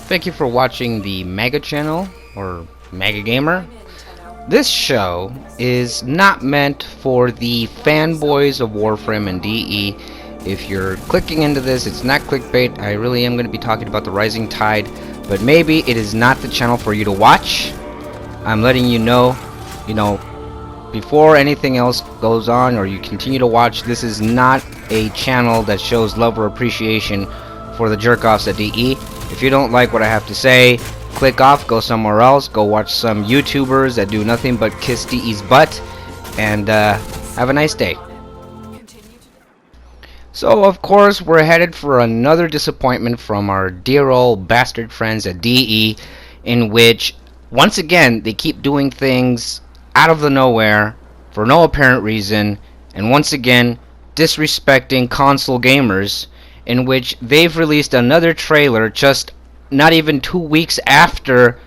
Thank you for watching the Mega Channel, or Mega Gamer. This show is not meant for the fanboys of Warframe and DE. If you're clicking into this, it's not clickbait. I really am going to be talking about the Rising Tide, but maybe it is not the channel for you to watch. I'm letting you know, before anything else goes on or you continue to watch, this is not a channel that shows love or appreciation for the jerk-offs at DE. If you don't like what I have to say, click off, go somewhere else, go watch some YouTubers that do nothing but kiss DE's butt, and have a nice day. So, of course, we're headed for another disappointment from our dear old bastard friends at DE, in which, once again, they keep doing things out of the nowhere, for no apparent reason, and once again, disrespecting console gamers, in which they've released another trailer just not even 2 weeks after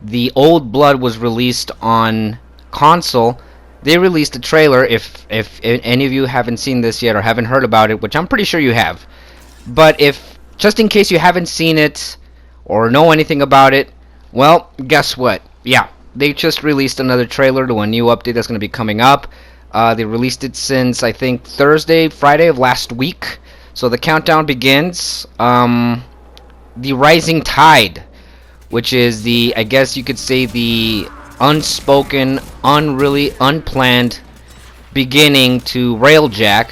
the Old Blood was released on console. They released a trailer. If any of you haven't seen this yet or haven't heard about it, which I'm pretty sure you have, but if just in case you haven't seen it or know anything about it, well, guess what? Yeah, they just released another trailer to a new update that's going to be coming up. They released it since, I think, Friday of last week. So the countdown begins. The Rising Tide, which is the, I guess you could say, the unspoken, unplanned beginning to Railjack.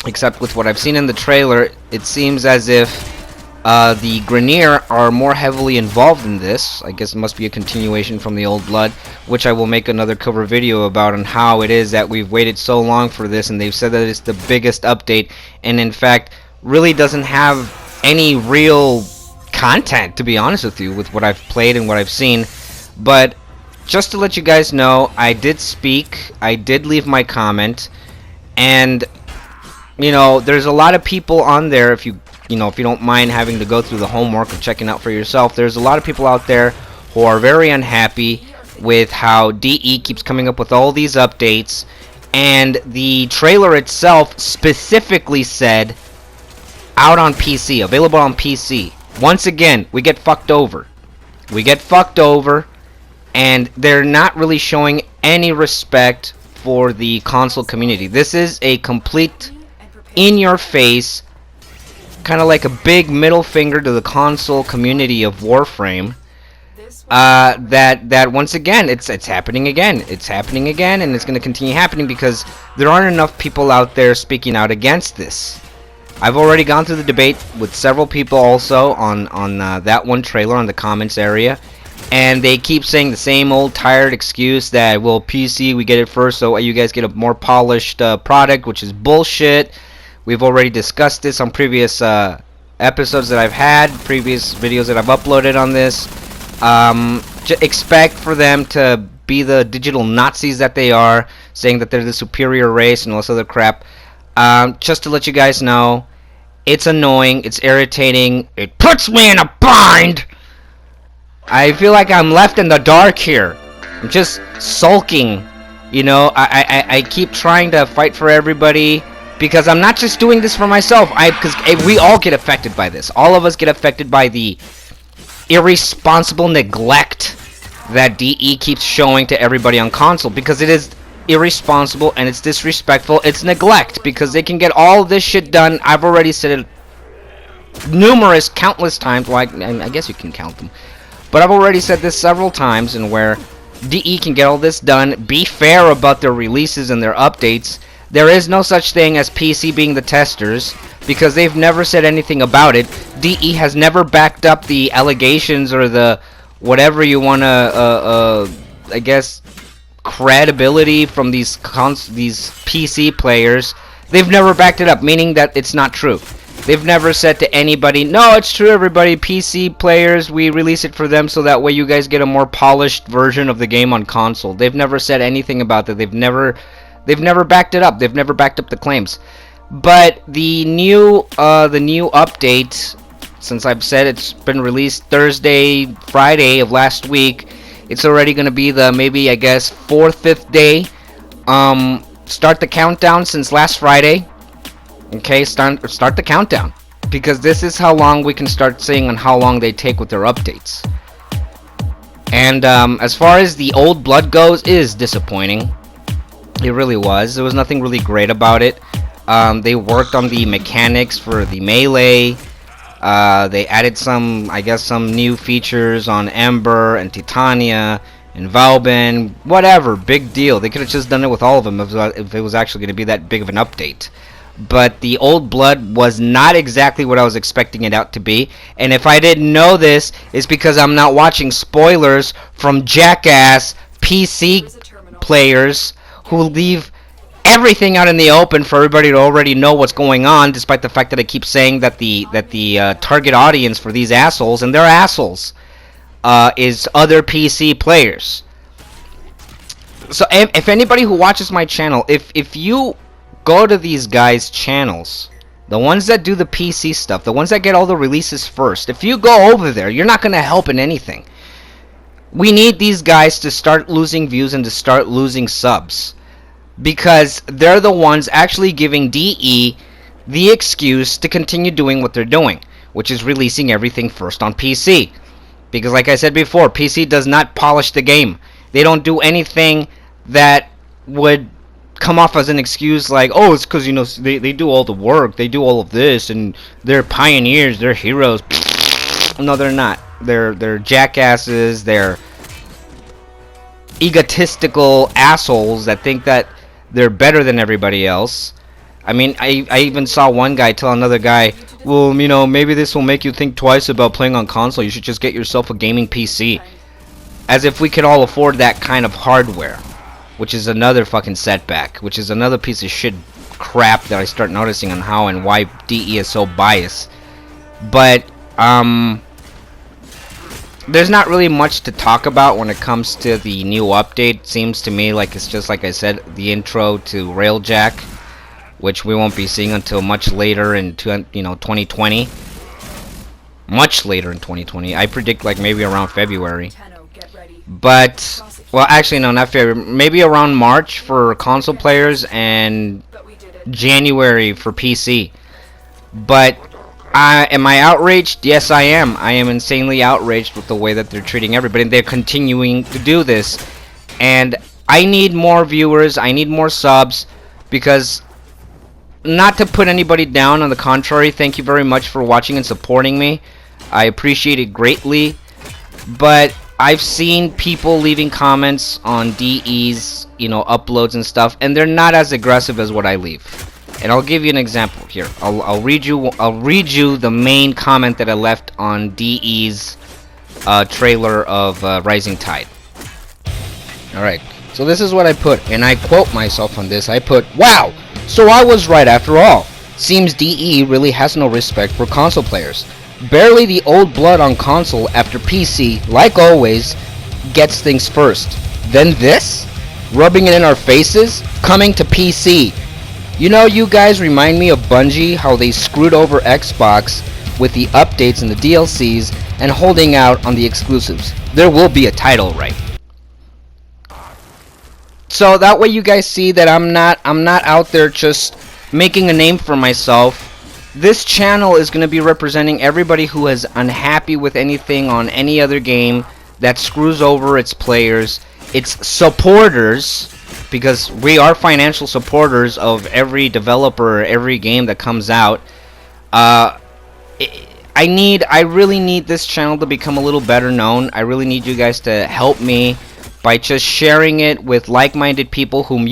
Except with what I've seen in the trailer, it seems as if the Grineer are more heavily involved in this. I guess it must be a continuation from the Old Blood, which I will make another cover video about on how it is that we've waited so long for this, and they've said that it's the biggest update, and in fact really doesn't have any real content, to be honest with you, with what I've played and what I've seen. But just to let you guys know, I did speak, I did leave my comment, and there's a lot of people on there. If you don't mind having to go through the homework of checking out for yourself, there's a lot of people out there who are very unhappy with how DE keeps coming up with all these updates, and the trailer itself specifically said out on PC, available on PC. Once again, we get fucked over. We get fucked over, and they're not really showing any respect for the console community. This is a complete in-your-face, kind of like a big middle finger to the console community of Warframe. That once again, it's happening again. It's happening again, and it's going to continue happening because there aren't enough people out there speaking out against this. I've already gone through the debate with several people also on that one trailer on the comments area, and they keep saying the same old tired excuse that, well, PC, we get it first, so you guys get a more polished product, which is bullshit. We've already discussed this on previous episodes that I've had, previous videos that I've uploaded on this. Expect for them to be the digital Nazis that they are, saying that they're the superior race and all this other crap. Just to let you guys know, it's annoying, it's irritating, it puts me in a bind! I feel like I'm left in the dark here. I'm just sulking, I keep trying to fight for everybody, because I'm not just doing this for myself, because we all get affected by this. All of us get affected by the irresponsible neglect that DE keeps showing to everybody on console, because it is irresponsible and it's disrespectful. It's neglect, because they can get all this shit done. I've already said it countless times. Well, I guess you can count them, but I've already said this several times, and where DE can get all this done, be fair about their releases and their updates. There is no such thing as PC being the testers, because they've never said anything about it. DE has never backed up the allegations or the whatever you want to, I guess, credibility from these PC players. They've never backed it up, meaning that it's not true. They've never said to anybody, no, it's true, everybody, PC players, we release it for them so that way you guys get a more polished version of the game on console. They've never said anything about that. They've never backed it up. They've never backed up the claims. But the new update, since I've said it's been released Friday of last week, it's already going to be the maybe, I guess, 4th, 5th day. Start the countdown since last Friday. Okay, start the countdown. because this is how long we can start seeing on how long they take with their updates. And as far as the old blood goes, it is disappointing. It really was. There was nothing really great about it. They worked on the mechanics for the melee. They added some, I guess, some new features on Ember and Titania and Valben. Whatever, big deal. They could have just done it with all of them if it was actually going to be that big of an update. But the old blood was not exactly what I was expecting it out to be. And if I didn't know this, it's because I'm not watching spoilers from jackass PC players who leave everything out in the open for everybody to already know what's going on, despite the fact that I keep saying that the target audience for these assholes, and they're assholes, is other PC players. So if anybody who watches my channel, if you go to these guys' channels, the ones that do the PC stuff, the ones that get all the releases first, if you go over there, you're not going to help in anything. We need these guys to start losing views and to start losing subs, because they're the ones actually giving DE the excuse to continue doing what they're doing, which is releasing everything first on PC. Because like I said before, PC does not polish the game. They don't do anything that would come off as an excuse like, oh, it's because, you know, they do all the work, they do all of this, and they're pioneers, they're heroes. No, they're not. They're jackasses, they're egotistical assholes that think that they're better than everybody else. I mean, I even saw one guy tell another guy, well, you know, maybe this will make you think twice about playing on console, you should just get yourself a gaming PC. As if we could all afford that kind of hardware. Which is another fucking setback, which is another piece of shit crap that I start noticing on how and why DE is so biased. But there's not really much to talk about when it comes to the new update. Seems to me like it's just, like I said, the intro to Railjack, which we won't be seeing until much later in 2020. Much later in 2020. I predict like maybe around February. But well, actually, no, not February. Maybe around March for console players and January for PC. But am I outraged? Yes, I am. I am insanely outraged with the way that they're treating everybody. And they're continuing to do this. And I need more viewers. I need more subs. Because, not to put anybody down, on the contrary, thank you very much for watching and supporting me. I appreciate it greatly. But I've seen people leaving comments on DE's, uploads and stuff, and they're not as aggressive as what I leave. And I'll give you an example here. I'll read you the main comment that I left on DE's trailer of Rising Tide. All right. So this is what I put, and I quote myself on this. I put, "Wow, so I was right after all. Seems DE really has no respect for console players. Barely the old blood on console after PC, like always, gets things first. Then this? Rubbing it in our faces? Coming to PC. You guys remind me of Bungie, how they screwed over Xbox with the updates and the DLCs and holding out on the exclusives. There will be a title, right?" So that way you guys see that I'm not out there just making a name for myself. This channel is going to be representing everybody who is unhappy with anything on any other game that screws over its players, its supporters, because we are financial supporters of every developer, every game that comes out. I really need this channel to become a little better known. I really need you guys to help me by just sharing it with like-minded people whom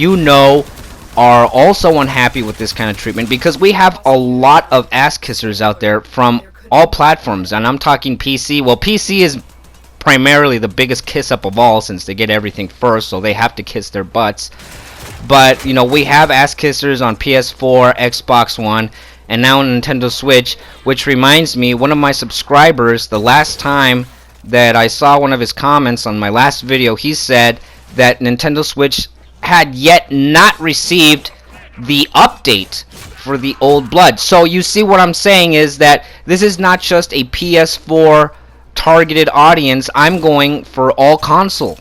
are also unhappy with this kind of treatment, because we have a lot of ass kissers out there from all platforms, and I'm talking PC. Well, PC is primarily the biggest kiss up of all, since they get everything first, so they have to kiss their butts. But we have ass kissers on PS4, Xbox One, and now on Nintendo Switch. Which reminds me, one of my subscribers, the last time that I saw one of his comments on my last video, he said that Nintendo Switch had yet not received the update for the old blood. So you see, what I'm saying is that this is not just a PS4 targeted audience. I'm going for all console.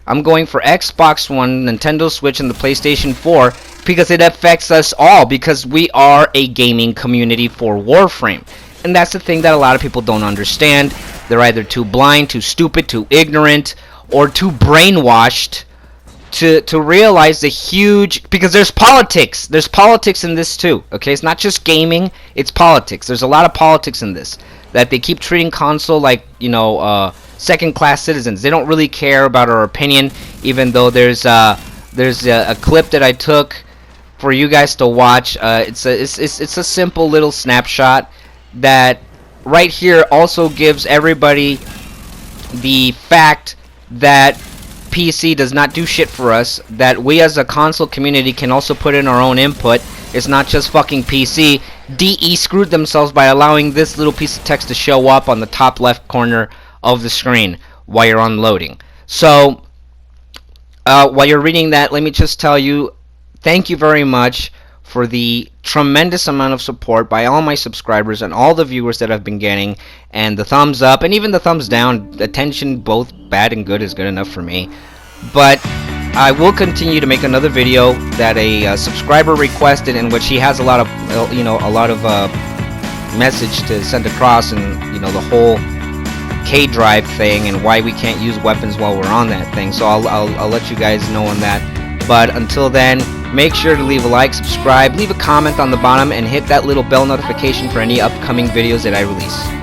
I'm going for Xbox One, Nintendo Switch, and the PlayStation 4, because it affects us all, because we are a gaming community for Warframe. And that's the thing that a lot of people don't understand. They're either too blind, too stupid, too ignorant, or too brainwashed to realize the huge, because there's politics in this too, okay? It's not just gaming, it's politics. There's a lot of politics in this, that they keep treating console like, you know, second class citizens. They don't really care about our opinion, even though there's a clip that I took for you guys to watch. It's a simple little snapshot that right here also gives everybody the fact that PC does not do shit for us, that we as a console community can also put in our own input. It's not just fucking PC. DE screwed themselves by allowing this little piece of text to show up on the top left corner of the screen while you're unloading. So while you're reading that, let me just tell you, thank you very much for the tremendous amount of support by all my subscribers and all the viewers that I've been getting, and the thumbs up and even the thumbs down. Attention, both bad and good, is good enough for me. But I will continue to make another video that a subscriber requested, in which he has a lot of message to send across, and you know, the whole K drive thing and why we can't use weapons while we're on that thing. So I'll let you guys know on that. But until then, make sure to leave a like, subscribe, leave a comment on the bottom, and hit that little bell notification for any upcoming videos that I release.